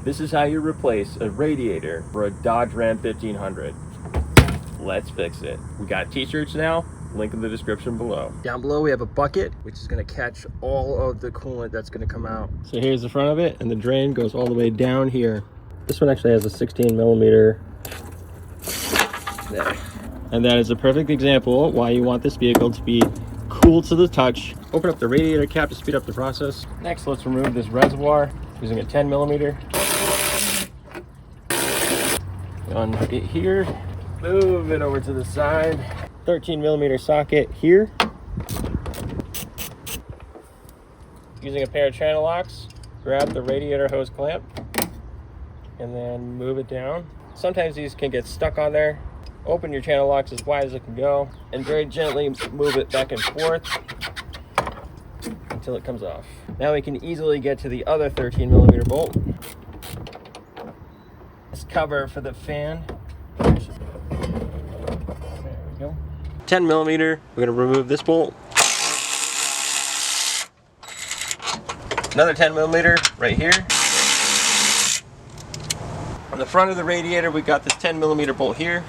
This is how you replace a radiator for a Dodge Ram 1500. Let's fix it. We got t-shirts now, link in the description below. Down below we have a bucket, which is gonna catch all of the coolant that's gonna come out. So here's the front of it, and the drain goes all the way down here. This one actually has a 16 millimeter there. And that is a perfect example why you want this vehicle to be cool to the touch. Open up the radiator cap to speed up the process. Next, let's remove this reservoir using a 10 millimeter. Unhook it here. Move it over to the side. 13 millimeter socket here. Using a pair of channel locks, grab the radiator hose clamp and then move it down. Sometimes these can get stuck on there. Open your channel locks as wide as it can go and very gently move it back and forth until it comes off. Now we can easily get to the other 13 millimeter bolt. This cover for the fan. There we go. 10 millimeter, we're gonna remove this bolt. Another 10 millimeter right here. On the front of the radiator, we got this 10 millimeter bolt here.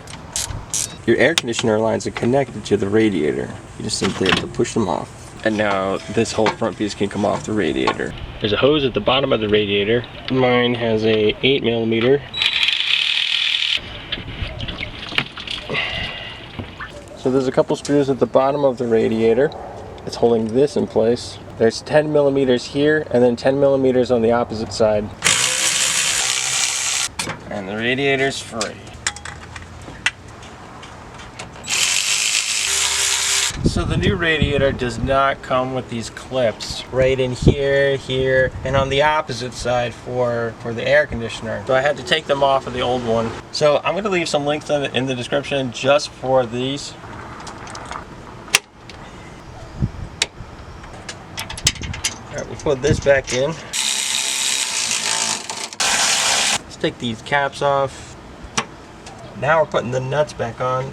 Your air conditioner lines are connected to the radiator. You just simply have to push them off. And now this whole front piece can come off the radiator. There's a hose at the bottom of the radiator. Mine has a 8 millimeter. So there's a couple screws at the bottom of the radiator. It's holding this in place. There's 10 millimeters here and then 10 millimeters on the opposite side. And the radiator's free. So the new radiator does not come with these clips right in here, here, and on the opposite side for the air conditioner. So I had to take them off of the old one. So I'm going to leave some links in the description just for these. Alright, we'll put this back in. Let's take these caps off. Now we're putting the nuts back on.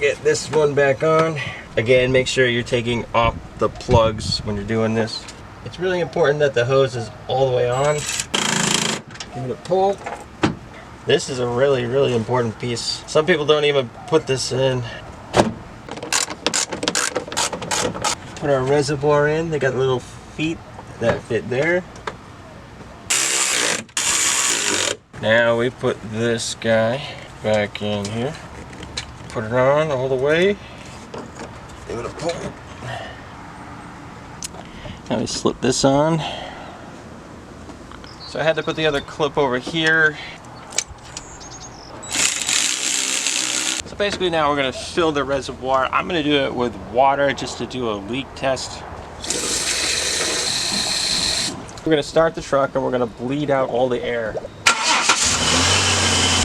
Get this one back on. Again, make sure you're taking off the plugs when you're doing this. It's really important that the hose is all the way on. Give it a pull. This is a really, really important piece. Some people don't even put this in. Put our reservoir in. They got little feet that fit there. Now we put this guy back in here. Put it on all the way. Give it a pull. Now we slip this on. So I had to put the other clip over here. So basically now we're going to fill the reservoir. I'm going to do it with water just to do a leak test. We're going to start the truck and we're going to bleed out all the air.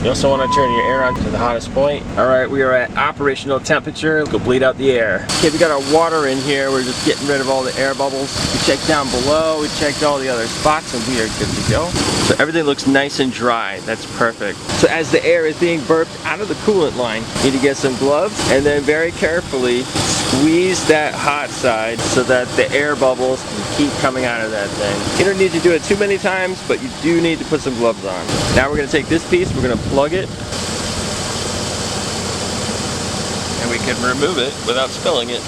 You also want to turn your air on to the hottest point. All right, we are at operational temperature. Go bleed out the air. Okay, we got our water in here. We're just getting rid of all the air bubbles. We checked down below. We checked all the other spots and we are good to go. So everything looks nice and dry. That's perfect. So as the air is being burped out of the coolant line, you need to get some gloves and then very carefully squeeze that hot side so that the air bubbles can keep coming out of that thing. You don't need to do it too many times, but you do need to put some gloves on. Now we're going to take this piece, we're going to plug it, and we can remove it without spilling it.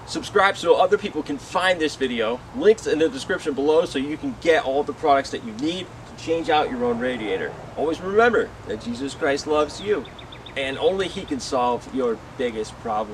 Subscribe so other people can find this video. Links in the description below so you can get all the products that you need to change out your own radiator. Always remember that Jesus Christ loves you, and only He can solve your biggest problem.